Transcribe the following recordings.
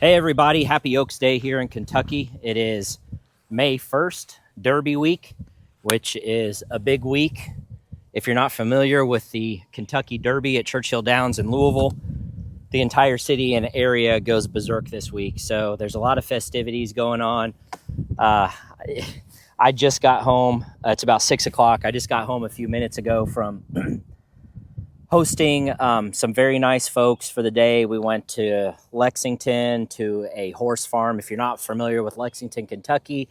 Hey everybody, happy Oaks Day here in Kentucky. It is May 1st, Derby week, which is a big week. If you're not familiar with the Kentucky Derby at Churchill Downs in Louisville, the entire city and area goes berserk this week. So there's a lot of festivities going on. I just got home. It's about 6 o'clock. I just got home a few minutes ago from hosting some very nice folks for the day. We went to Lexington to a horse farm. If you're not familiar with Lexington, Kentucky,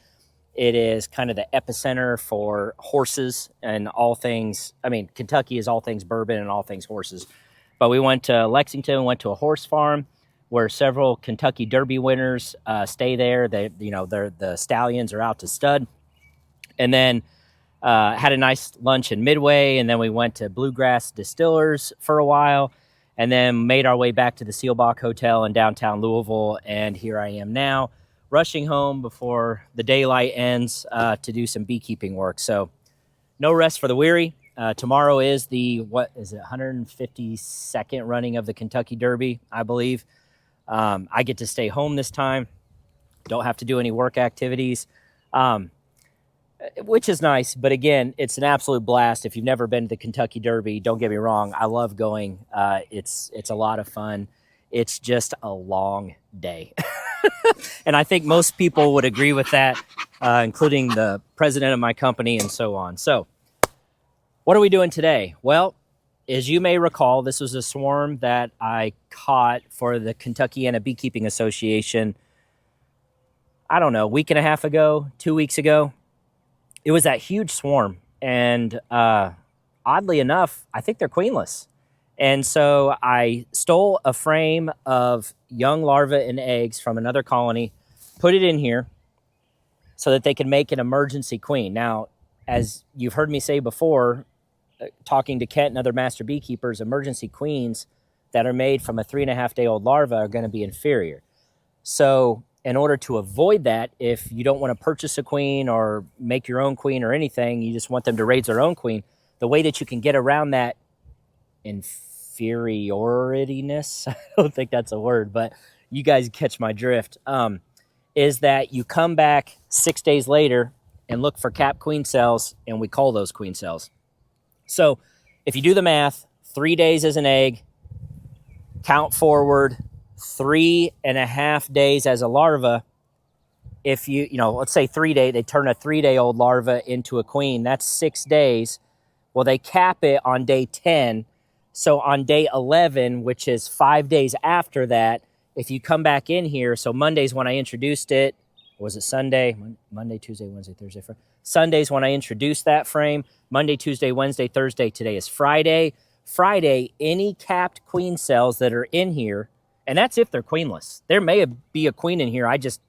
it is kind of the epicenter for horses and all things. I mean, Kentucky is all things bourbon and all things horses. But we went to Lexington, went to a horse farm where several Kentucky Derby winners stay there. The stallions are out to stud. And then had a nice lunch in Midway, and then we went to Bluegrass Distillers for a while, and then made our way back to the Seelbach Hotel in downtown Louisville, and here I am now, rushing home before the daylight ends to do some beekeeping work. So no rest for the weary. Tomorrow is the, 152nd running of the Kentucky Derby, I believe. I get to stay home this time. Don't have to do any work activities. Which is nice, but again, it's an absolute blast. If you've never been to the Kentucky Derby, don't get me wrong, I love going. It's a lot of fun. It's just a long day. And I think most people would agree with that, including the president of my company and so on. So what are we doing today? Well, as you may recall, this was a swarm that I caught for the Kentuckiana Beekeeping Association, I don't know, a week and a half ago, 2 weeks ago. It was that huge swarm, and oddly enough, I think they're queenless. And so I stole a frame of young larvae and eggs from another colony, put it in here so that they could make an emergency queen. Now, as you've heard me say before, talking to Kent and other master beekeepers, emergency queens that are made from a 3.5-day-old larva are going to be inferior. So in order to avoid that, if you don't want to purchase a queen or make your own queen or anything, you just want them to raise their own queen, the way that you can get around that inferiorityness, I don't think that's a word, but you guys catch my drift, is that you come back 6 days later and look for capped queen cells, and we call those queen cells. So if you do the math, 3 days as an egg, count forward 3.5 days as a larva. If let's say 3 days, they turn a 3-day-old larva into a queen. That's 6 days. Well, they cap it on day 10. So on day 11, which is 5 days after that, if you come back in here, so Monday's when I introduced it. Was it Sunday? Monday, Tuesday, Wednesday, Thursday, Friday. Sunday's when I introduced that frame. Monday, Tuesday, Wednesday, Thursday. Today is Friday. Friday, any capped queen cells that are in here, and that's if they're queenless. There may be a queen in here. I just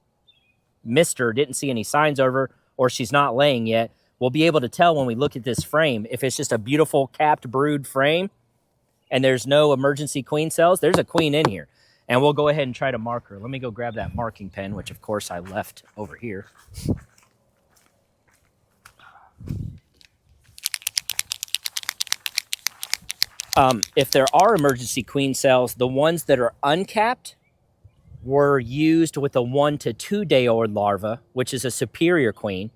missed her, didn't see any signs of her, or she's not laying yet. We'll be able to tell when we look at this frame. If it's just a beautiful capped brood frame and there's no emergency queen cells, there's a queen in here. And we'll go ahead and try to mark her. Let me go grab that marking pen, which of course I left over here. If there are emergency queen cells, the ones that are uncapped were used with a 1 to 2 day old larva, which is a superior queen.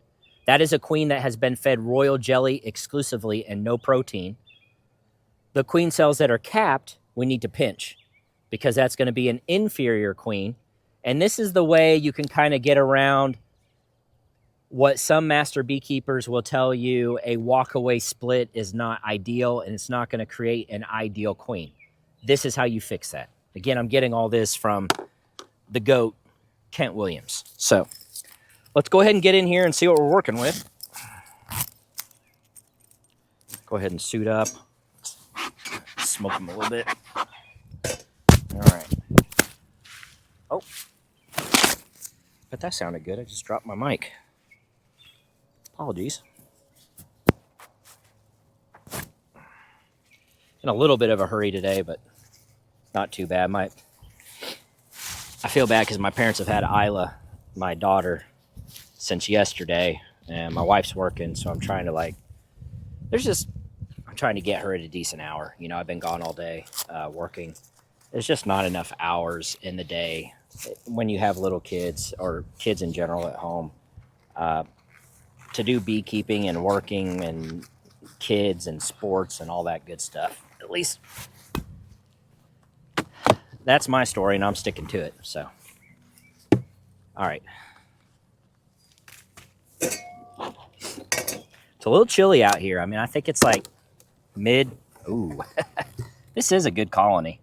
That is a queen that has been fed royal jelly exclusively and no protein. The queen cells that are capped, we need to pinch because that's going to be an inferior queen. And this is the way you can kind of get around what some master beekeepers will tell you, a walk-away split is not ideal and it's not going to create an ideal queen. This is how you fix that. Again, I'm getting all this from the GOAT, Kent Williams. So let's go ahead and get in here and see what we're working with. Go ahead and suit up. Smoke them a little bit. All right. Oh, but that sounded good. I just dropped my mic. Apologies. In a little bit of a hurry today, but not too bad. I feel bad because my parents have had Isla, my daughter, since yesterday, and my wife's working, so I'm trying to I'm trying to get her at a decent hour. I've been gone all day working. there's just not enough hours in the day when you have little kids or kids in general at home to do beekeeping and working and kids and sports and all that good stuff. At least that's my story, and I'm sticking to it. So, all right. It's a little chilly out here. I mean, I think it's like mid. Ooh, this is a good colony.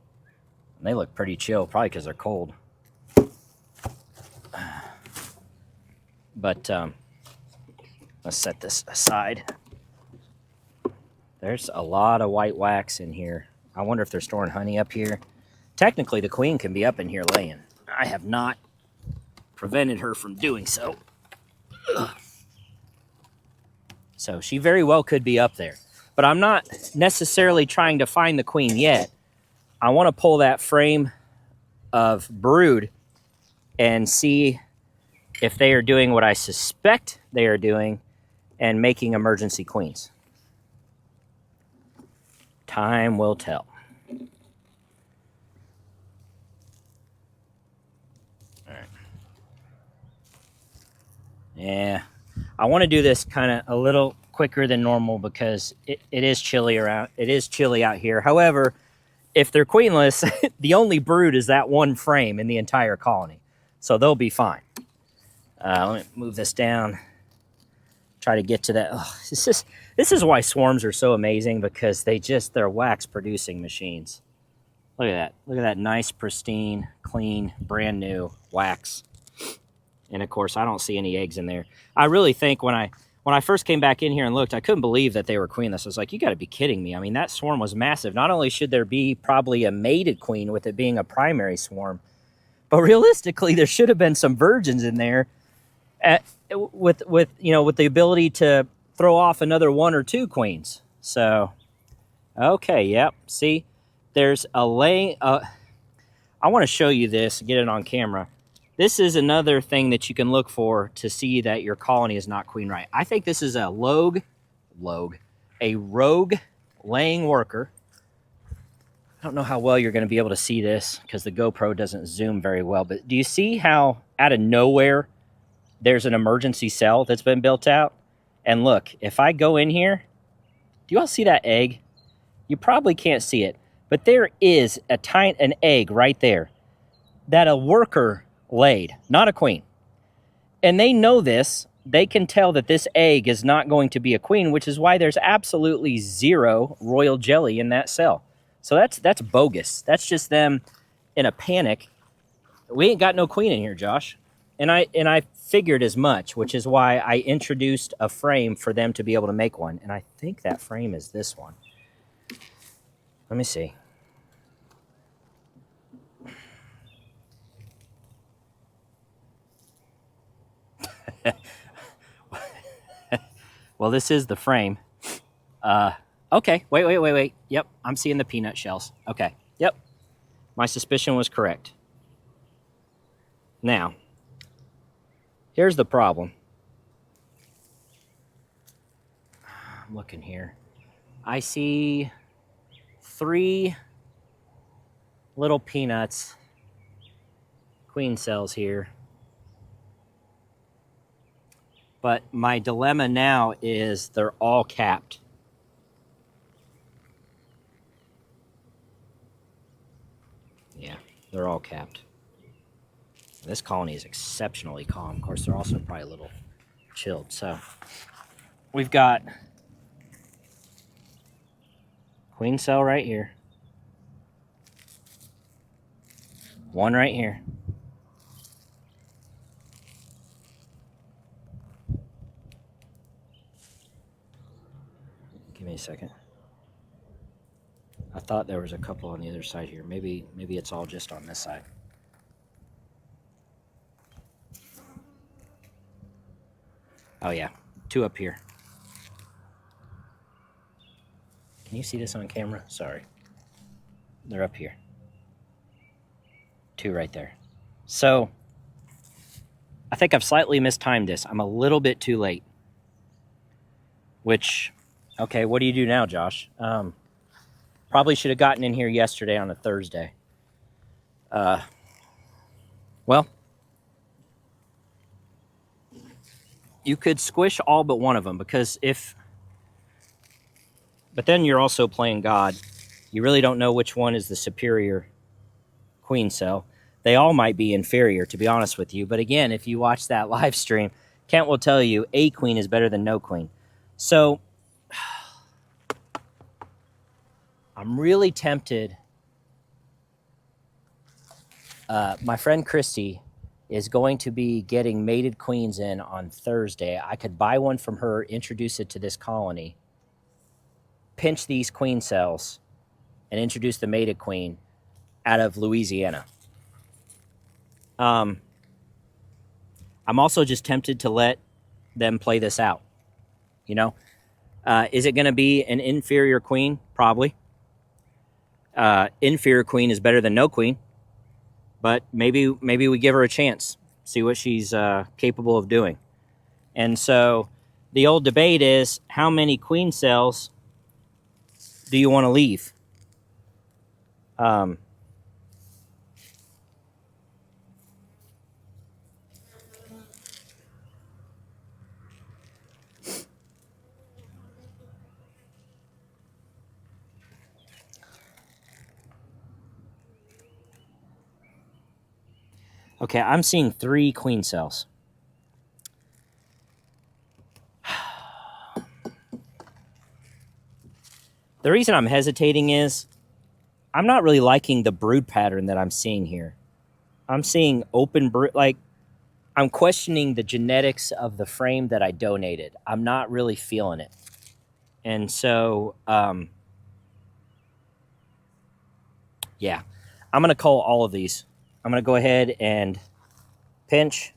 They look pretty chill, probably because they're cold. But let's set this aside. There's a lot of white wax in here. I wonder if they're storing honey up here. Technically, the queen can be up in here laying. I have not prevented her from doing so. Ugh. So she very well could be up there. But I'm not necessarily trying to find the queen yet. I want to pull that frame of brood and see if they are doing what I suspect they are doing and making emergency queens. Time will tell. All right. Yeah, I want to do this kind of a little quicker than normal because it is chilly around. It is chilly out here. However, if they're queenless, the only brood is that one frame in the entire colony, so they'll be fine. Let me move this down. Try to get to that. Oh, this is why swarms are so amazing, because they're wax producing machines. Look at that. Look at that nice, pristine, clean, brand new wax. And of course, I don't see any eggs in there. I really think when I first came back in here and looked, I couldn't believe that they were queenless. I was like, you got to be kidding me. I mean, that swarm was massive. Not only should there be probably a mated queen with it being a primary swarm, but realistically, there should have been some virgins in there with the ability to throw off another 1 or 2 queens. So, okay, yep. See, there's a laying. I want to show you this, get it on camera. This is another thing that you can look for to see that your colony is not queen right. I think this is a rogue laying worker. I don't know how well you're going to be able to see this because the GoPro doesn't zoom very well, but do you see how out of nowhere there's an emergency cell that's been built out? And look, if I go in here, do you all see that egg? You probably can't see it, but there is an egg right there that a worker laid, not a queen. And they know this. They can tell that this egg is not going to be a queen, which is why there's absolutely 0 royal jelly in that cell. So that's bogus. That's just them in a panic. We ain't got no queen in here, Josh. And I figured as much, which is why I introduced a frame for them to be able to make one. And I think that frame is this one. Let me see. Well, this is the frame. Okay, wait. Yep, I'm seeing the peanut shells. Okay, yep. My suspicion was correct. Now, here's the problem. I'm looking here. I see 3 little peanuts, queen cells here. But my dilemma now is they're all capped. Yeah, they're all capped. This colony is exceptionally calm. Of course, they're also probably a little chilled. So we've got queen cell right here. 1 right here. Give me a second. I thought there was a couple on the other side here. Maybe it's all just on this side. Oh yeah, 2 up here. Can you see this on camera? Sorry. They're up here. 2 right there. So I think I've slightly mistimed this. I'm a little bit too late. Which, okay, what do you do now, Josh? Probably should have gotten in here yesterday on a Thursday. Well, you could squish all but one of them, because but then you're also playing God. You really don't know which one is the superior queen cell. They all might be inferior, to be honest with you. But again, if you watch that live stream, Kent will tell you a queen is better than no queen. So I'm really tempted. My friend Christy is going to be getting mated queens in on Thursday. I could buy one from her, introduce it to this colony, pinch these queen cells, and introduce the mated queen out of Louisiana. I'm also just tempted to let them play this out. You know, is it going to be an inferior queen? Probably. Inferior queen is better than no queen, but maybe we give her a chance, see what she's capable of doing. And so the old debate is, how many queen cells do you want to leave? Okay, I'm seeing 3 queen cells. The reason I'm hesitating is I'm not really liking the brood pattern that I'm seeing here. I'm seeing open brood, like I'm questioning the genetics of the frame that I donated. I'm not really feeling it. And so, yeah, I'm going to cull all of these. I'm going to go ahead and pinch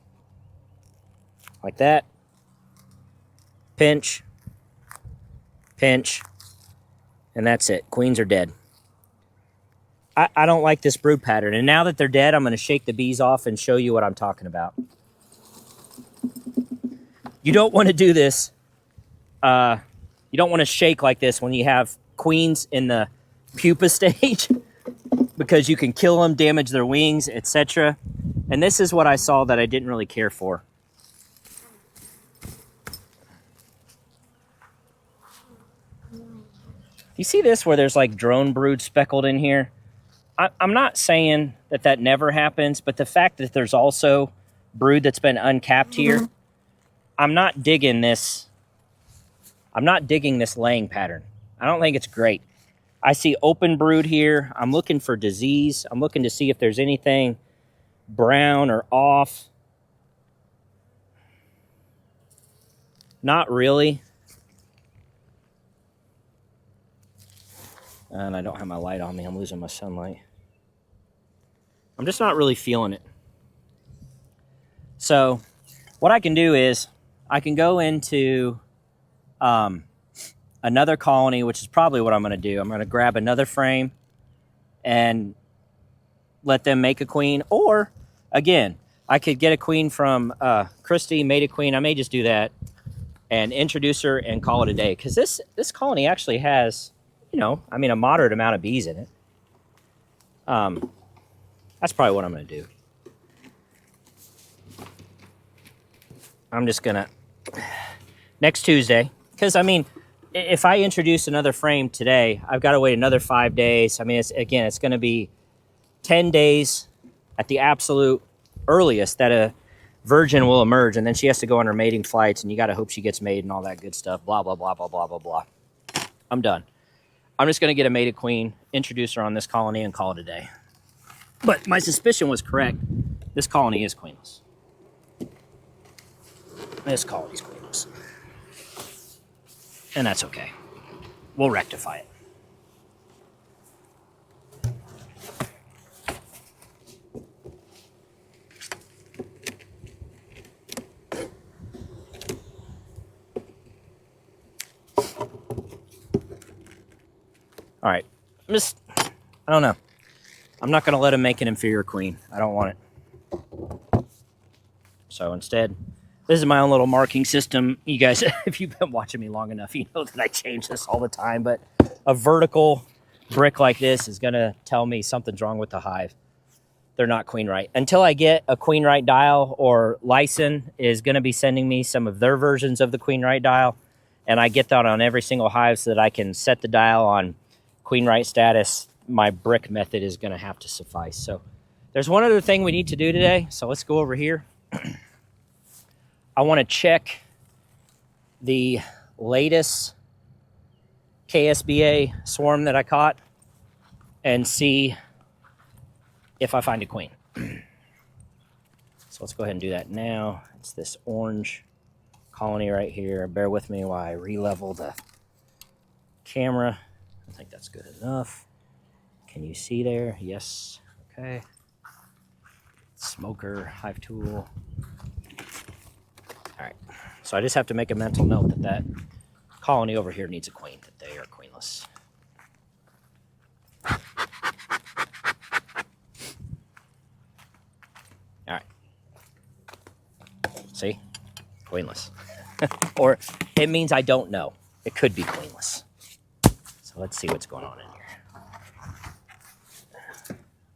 like that. Pinch, pinch, and that's it. Queens are dead. I don't like this brood pattern. And now that they're dead, I'm going to shake the bees off and show you what I'm talking about. You don't want to do this. You don't want to shake like this when you have queens in the pupa stage, because you can kill them, damage their wings, etc. And this is what I saw that I didn't really care for. You see this where there's like drone brood speckled in here? I'm not saying that that never happens, but the fact that there's also brood that's been uncapped here, I'm not digging this. I'm not digging this laying pattern. I don't think it's great. I see open brood here. I'm looking for disease. I'm looking to see if there's anything brown or off. Not really. And I don't have my light on me. I'm losing my sunlight. I'm just not really feeling it. So what I can do is I can go into another colony, which is probably what I'm going to do. I'm going to grab another frame and let them make a queen. Or, again, I could get a queen from Christy, made a queen. I may just do that and introduce her and call it a day. Because this colony actually has, you know, I mean, a moderate amount of bees in it. That's probably what I'm going to do. I'm just going to, next Tuesday, because, I mean, if I introduce another frame today, I've got to wait another 5 days. I mean, it's going to be 10 days at the absolute earliest that a virgin will emerge, and then she has to go on her mating flights, and you got to hope she gets made and all that good stuff, blah, blah, blah, blah, blah, blah, blah. I'm done. I'm just going to get a mated queen, introduce her on this colony, and call it a day. But my suspicion was correct. This colony is queenless. This colony's queenless. And that's okay. We'll rectify it. All right. I don't know. I'm not going to let him make an inferior queen. I don't want it. So instead, this is my own little marking system. You guys, if you've been watching me long enough, you know that I change this all the time. But a vertical brick like this is going to tell me something's wrong with the hive. they're not queen right. Until I get a queen right dial, or Lyson is going to be sending me some of their versions of the queen right dial, and I get that on every single hive so that I can set the dial on queen right status, my brick method is going to have to suffice. So there's one other thing we need to do today. So let's go over here. I want to check the latest KSBA swarm that I caught and see if I find a queen. So let's go ahead and do that now. It's this orange colony right here. Bear with me while I re-level the camera. I think that's good enough. Can you see there? Yes. Okay. Smoker, hive tool. All right. So I just have to make a mental note that that colony over here needs a queen, that they are queenless. All right. See? Queenless. Or it means I don't know. It could be queenless. So let's see what's going on in here.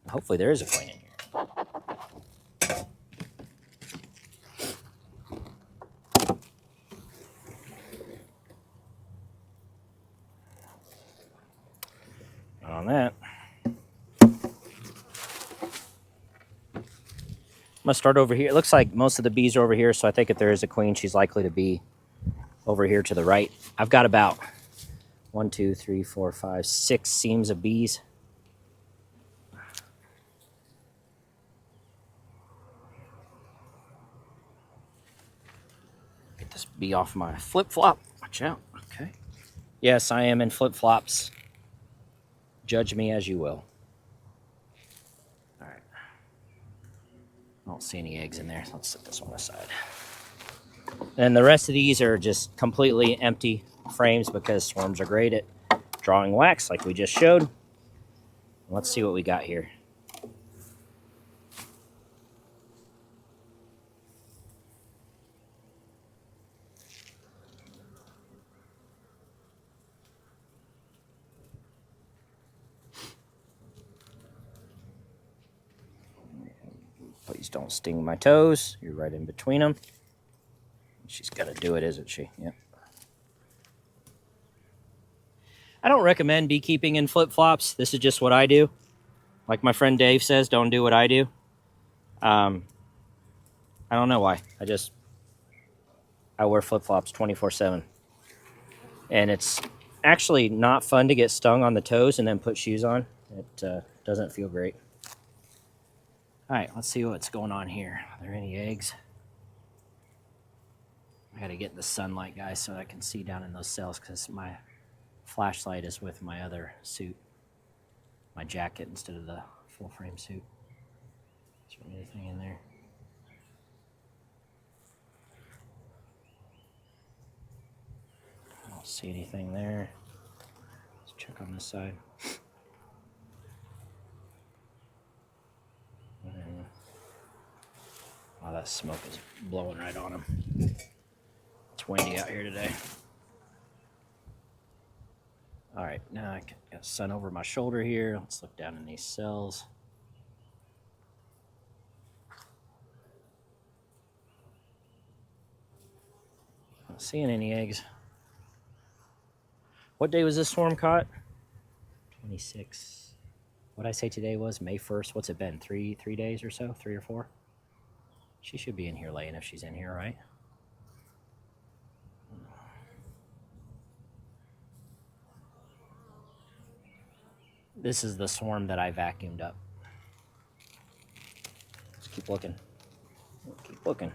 Hopefully there is a queen in here. On that. I'm gonna start over here. It looks like most of the bees are over here, so I think if there is a queen, she's likely to be over here to the right. I've got about 1, 2, 3, 4, 5, 6 seams of bees. Get this bee off my flip-flop. Watch out. Okay. Yes, I am in flip-flops. Judge me as you will. All right. I don't see any eggs in there. Let's set this one aside. And the rest of these are just completely empty frames because swarms are great at drawing wax like we just showed. Let's see what we got here. Please don't sting my toes. You're right in between them. She's got to do it, isn't she? Yep. I don't recommend beekeeping in flip-flops. This is just what I do. Like my friend Dave says, don't do what I do. I don't know why. I wear flip-flops 24/7. And it's actually not fun to get stung on the toes and then put shoes on. It doesn't feel great. All right, let's see what's going on here. Are there any eggs? I gotta get in the sunlight, guys, so I can see down in those cells because my flashlight is with my other suit, my jacket instead of the full frame suit. Is there anything in there? I don't see anything there. Let's check on this side. Oh, that smoke is blowing right on them. It's windy out here today. All right, now I got the sun over my shoulder here. Let's look down in these cells. Not seeing any eggs. What day was this swarm caught? 26. What I say today was May 1st. What's it been? Three days or so? 3 or 4? She should be in here laying if she's in here, right? This is the swarm that I vacuumed up. Just keep looking. Keep looking.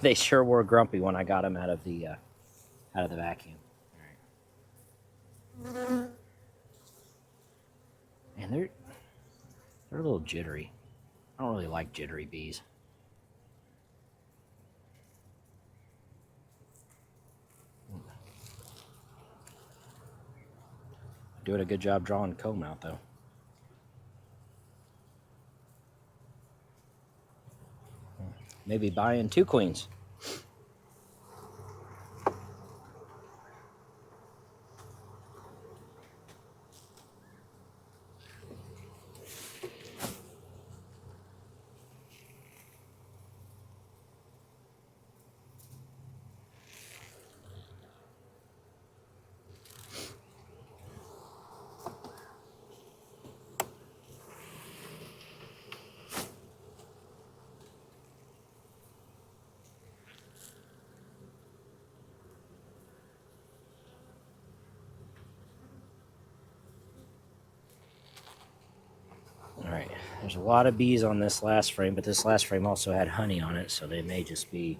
They sure were grumpy when I got them out of the vacuum. All right. And they're a little jittery. I don't really like jittery bees. Doing a good job drawing comb out though. Maybe buying 2 queens. There's a lot of bees on this last frame, but this last frame also had honey on it, so they may just be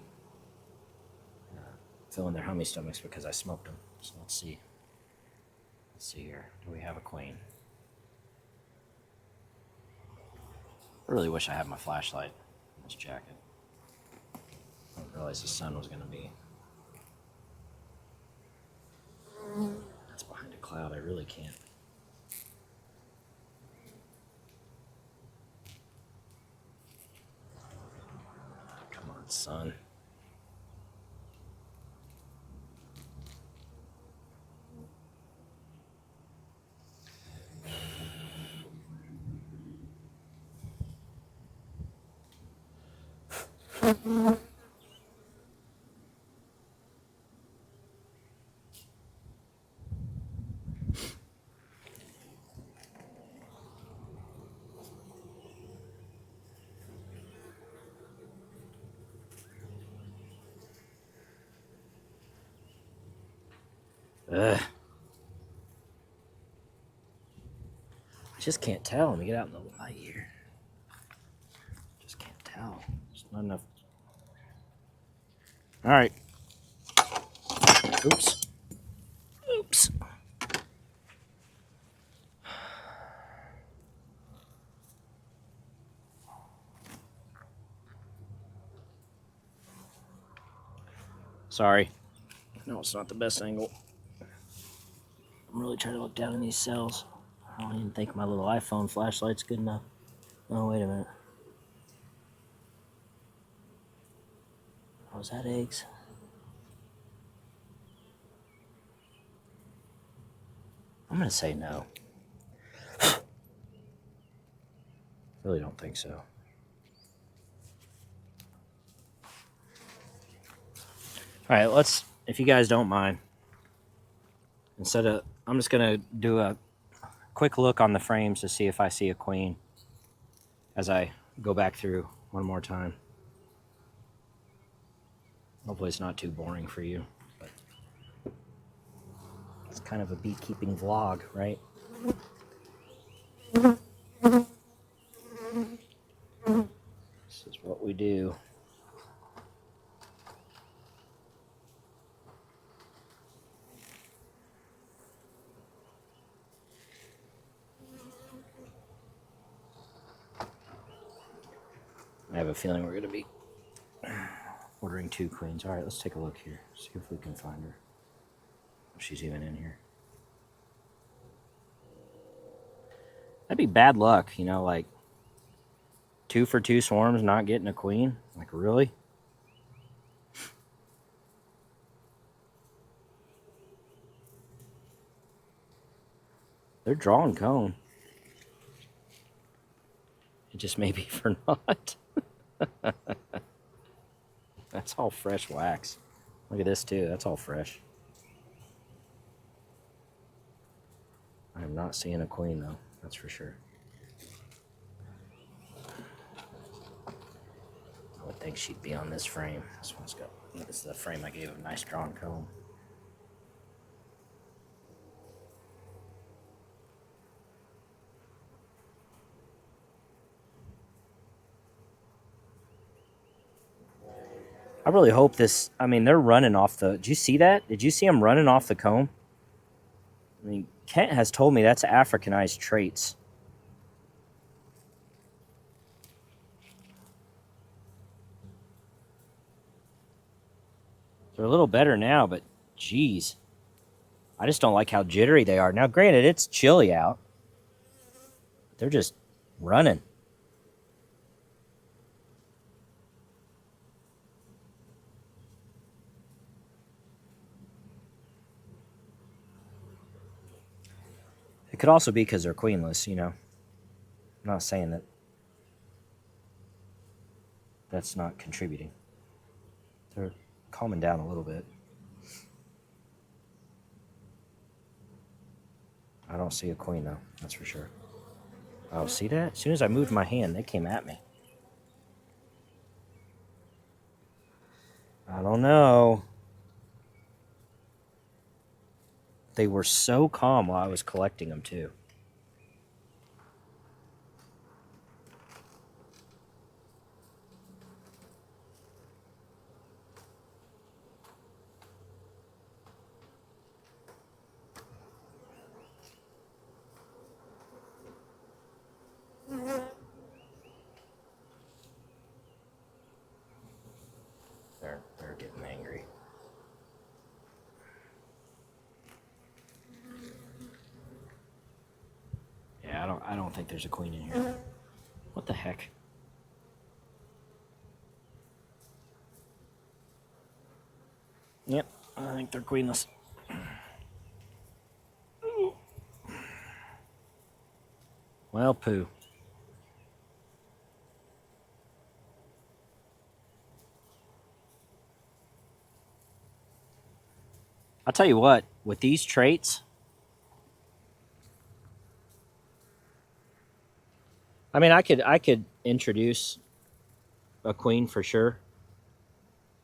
filling their honey stomachs because I smoked them. So let's see. Let's see here. Do we have a queen? I really wish I had my flashlight in this jacket. I didn't realize the sun was going to be. That's behind a cloud. I really can't. Come on, sun. Ugh. I just can't tell. Let me get out in the light here. Just can't tell. There's not enough. All right. Oops. Oops. Sorry. No, it's not the best angle. I'm really trying to look down in these cells. I don't even think my little iPhone flashlight's good enough. Oh, wait a minute. Oh, is that eggs? I'm going to say no. Really don't think so. All right, let's, if you guys don't mind, I'm just going to do a quick look on the frames to see if I see a queen as I go back through one more time. Hopefully it's not too boring for you, but it's kind of a beekeeping vlog, right? This is what we do. I have a feeling we're going to be ordering 2 queens. All right, let's take a look here. See if we can find her. If she's even in here. That'd be bad luck, you know, like 2 for 2 swarms not getting a queen. Like, really? They're drawing comb. It just may be for not. That's all fresh wax. Look at this too. That's all fresh. I am not seeing a queen though. That's for sure. I would think she'd be on this frame. This one's got. This is the frame I gave a nice drawn comb. I really hope this. I mean, they're running off the. Did you see that? Did you see them running off the comb? I mean, Kent has told me that's Africanized traits. They're a little better now, but geez. I just don't like how jittery they are. Now, granted, it's chilly out. They're just running. It could also be because they're queenless, you know. I'm not saying that that's not contributing. They're calming down a little bit. I don't see a queen, though. That's for sure. Oh, see that? As soon as I moved my hand, they came at me. I don't know. They were so calm while I was collecting them, too. don't think there's a queen in here. What the heck? Yep, I think they're queenless. Well, poo. I'll tell you what, with these traits, I mean, I could introduce a queen for sure.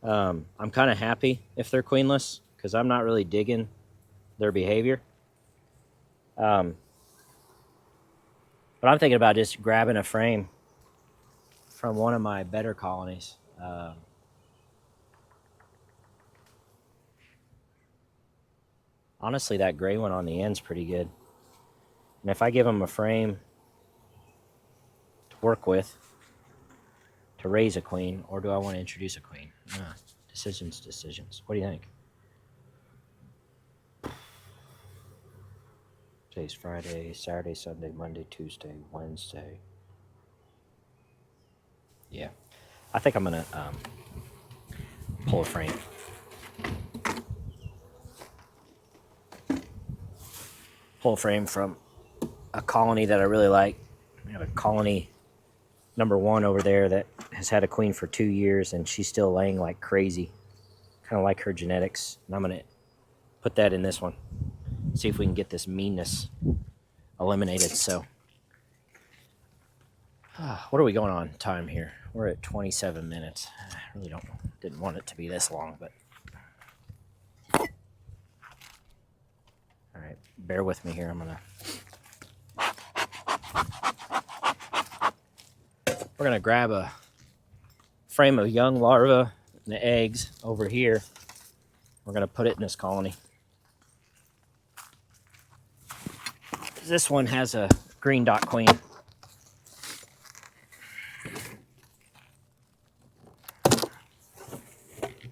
I'm kind of happy if they're queenless because I'm not really digging their behavior. But I'm thinking about just grabbing a frame from one of my better colonies. Honestly, that gray one on the end's pretty good. And if I give them a frame to work with to raise a queen, or do I want to introduce a queen? Decisions. What do you think? Today's Friday, Saturday, Sunday, Monday, Tuesday, Wednesday. Yeah. I think I'm going to pull a frame. Pull a frame from a colony that I really like. We have a colony number 1 over there that has had a queen for 2 years, and she's still laying like crazy. Kind of like her genetics. And I'm going to put that in this one. See if we can get this meanness eliminated. So, what are we going on time here? We're at 27 minutes. I really didn't want it to be this long, but all right, bear with me here. We're gonna grab a frame of young larvae and the eggs over here. We're gonna put it in this colony. This one has a green dot queen.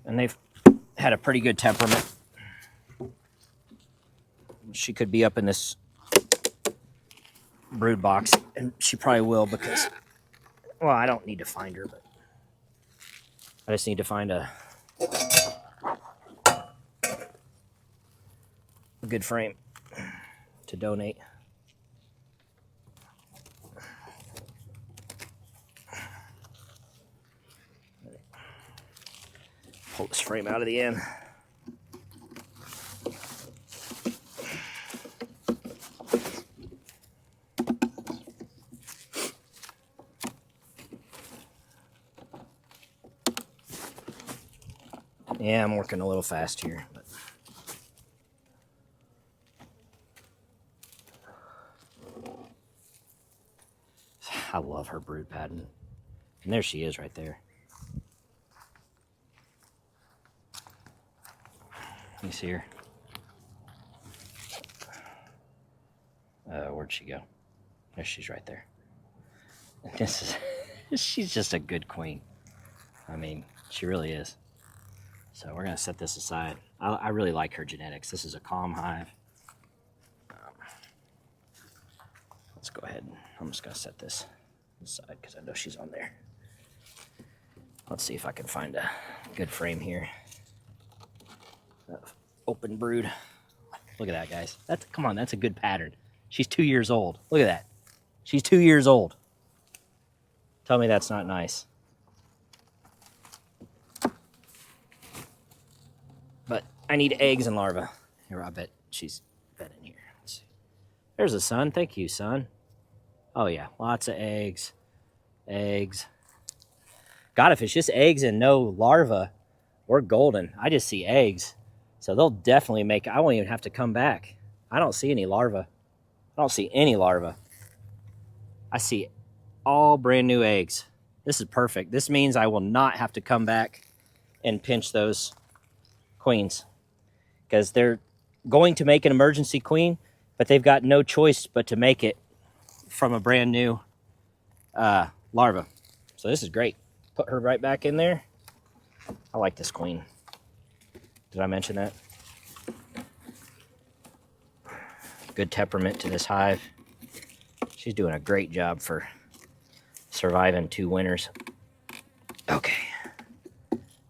And they've had a pretty good temperament. She could be up in this brood box, and she probably will because, well, I don't need to find her, but I just need to find a good frame to donate. Pull this frame out of the end. Yeah, I'm working a little fast here, but I love her brood pattern. And there she is right there. You see her? Where'd she go? There she's right there. This is she's just a good queen. I mean, she really is. So we're gonna set this aside. I really like her genetics. This is a calm hive. Let's go ahead. I'm just gonna set this aside because I know she's on there. Let's see if I can find a good frame here. Open brood. Look at that, guys. Come on, that's a good pattern. She's 2 years old. Look at that. She's 2 years old. Tell me that's not nice. But I need eggs and larvae. Here, I bet she's fed in here. Let's see. There's a sun. Thank you, son. Oh, yeah. Lots of eggs. Eggs. God, if it's just eggs and no larvae, we're golden. I just see eggs. So they'll definitely make... I won't even have to come back. I don't see any larvae. I don't see any larvae. I see all brand new eggs. This is perfect. This means I will not have to come back and pinch those queens because they're going to make an emergency queen, but they've got no choice but to make it from a brand new larva. So this is great. Put her right back in there. I like this queen. Did I mention that? Good temperament to this hive. She's doing a great job for surviving 2 winters. Okay.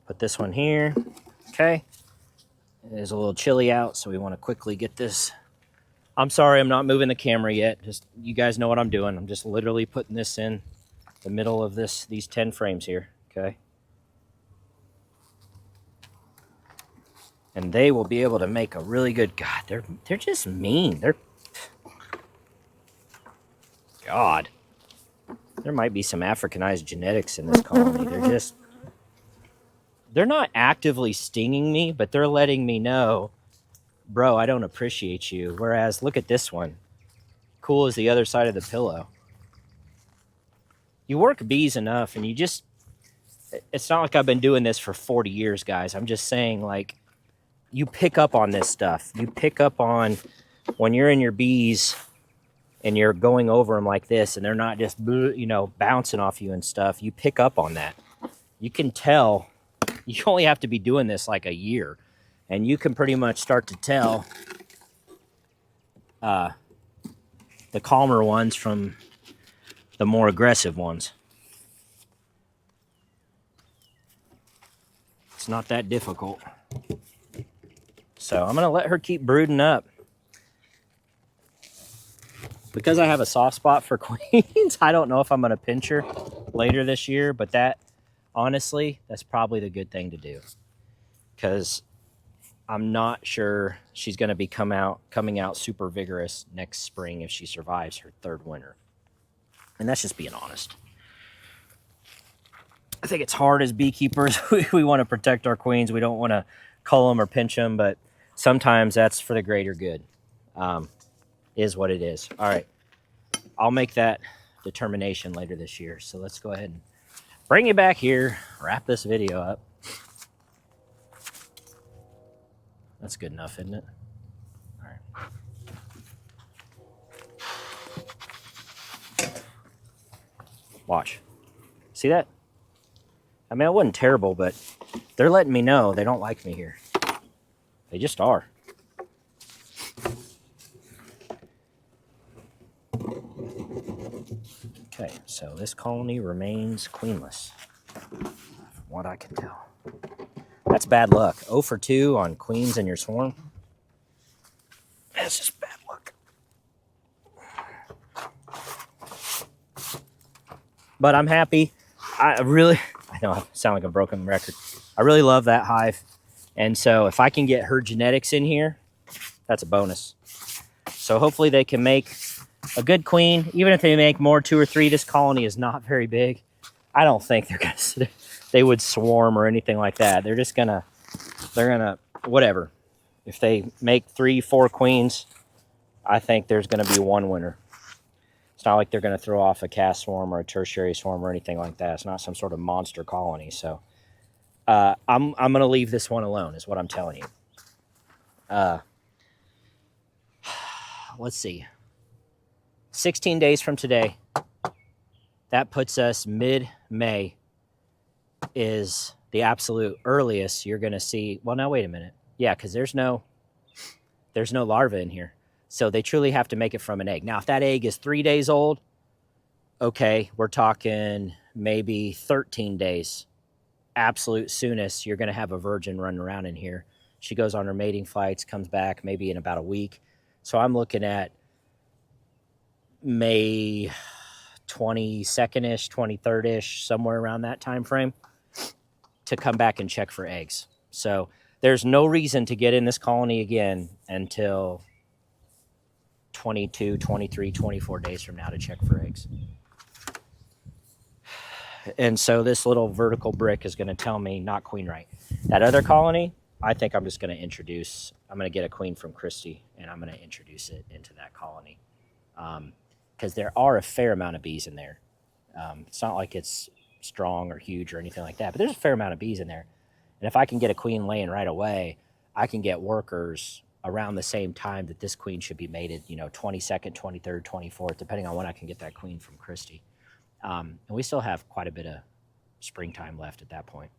Put this one here. Okay. It is a little chilly out, so we want to quickly get this. I'm sorry I'm not moving the camera yet. Just, you guys know what I'm doing. I'm just literally putting this in the middle of these 10 frames here. Okay. And they will be able to make a really good, God, they're just mean. God. There might be some Africanized genetics in this colony. They're not actively stinging me, but they're letting me know, bro, I don't appreciate you. Whereas, look at this one. Cool as the other side of the pillow. You work bees enough, and it's not like I've been doing this for 40 years, guys. I'm just saying, like, you pick up on this stuff. You pick up on when you're in your bees and you're going over them like this, and they're not just, bouncing off you and stuff. You pick up on that. You can tell. You only have to be doing this like a year, and you can pretty much start to tell the calmer ones from the more aggressive ones. It's not that difficult. So I'm going to let her keep brooding up. Because I have a soft spot for queens, I don't know if I'm going to pinch her later this year, but honestly, that's probably the good thing to do. Because I'm not sure she's going to be coming out super vigorous next spring if she survives her 3rd winter. And that's just being honest. I think it's hard as beekeepers. We want to protect our queens. We don't want to cull them or pinch them, but sometimes that's for the greater good. Is what it is. All right. I'll make that determination later this year. So let's go ahead and bring you back here, wrap this video up. That's good enough, isn't it? All right. Watch. See that? I mean, it wasn't terrible, but they're letting me know they don't like me here. They just are. Okay, so this colony remains queenless, from what I can tell. That's bad luck. 0 for 2 on queens in your swarm. That's just bad luck. But I'm happy. I know I sound like a broken record. I really love that hive. And so if I can get her genetics in here, that's a bonus. So hopefully they can make a good queen. Even if they make more, 2 or 3, this colony is not very big. I don't think they would swarm or anything like that. They're gonna, whatever. If they make 3, 4 queens, I think there's gonna be 1 winner. It's not like they're gonna throw off a cast swarm or a tertiary swarm or anything like that. It's not some sort of monster colony. So I'm gonna leave this one alone, is what I'm telling you. Let's see. 16 days from today, that puts us mid-May, is the absolute earliest you're going to see. Well, now, wait a minute. Yeah, because there's no larva in here. So they truly have to make it from an egg. Now, if that egg is 3 days old, okay, we're talking maybe 13 days. Absolute soonest, you're going to have a virgin running around in here. She goes on her mating flights, comes back maybe in about a week. So I'm looking at May 22nd-ish, 23rd-ish, somewhere around that time frame to come back and check for eggs. So there's no reason to get in this colony again until 22, 23, 24 days from now to check for eggs. And so this little vertical brick is going to tell me not queen right. That other colony, I think I'm just going to introduce, I'm going to get a queen from Christy, and I'm going to introduce it into that colony. Because there are a fair amount of bees in there. It's not like it's strong or huge or anything like that, but there's a fair amount of bees in there. And if I can get a queen laying right away, I can get workers around the same time that this queen should be mated, 22nd, 23rd, 24th, depending on when I can get that queen from Christy. And we still have quite a bit of springtime left at that point.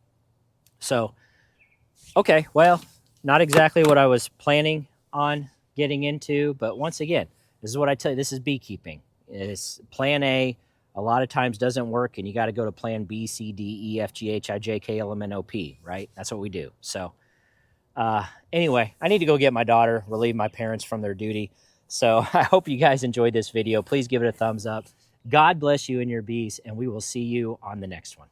So, okay, well, not exactly what I was planning on getting into, but once again, this is what I tell you, this is beekeeping. It's plan A a lot of times doesn't work, and you got to go to plan B, C, D, E, F, G, H, I, J, K, L, M, N, O, P, right? That's what we do. So anyway, I need to go get my daughter, relieve my parents from their duty. So I hope you guys enjoyed this video. Please give it a thumbs up. God bless you and your bees, and we will see you on the next one.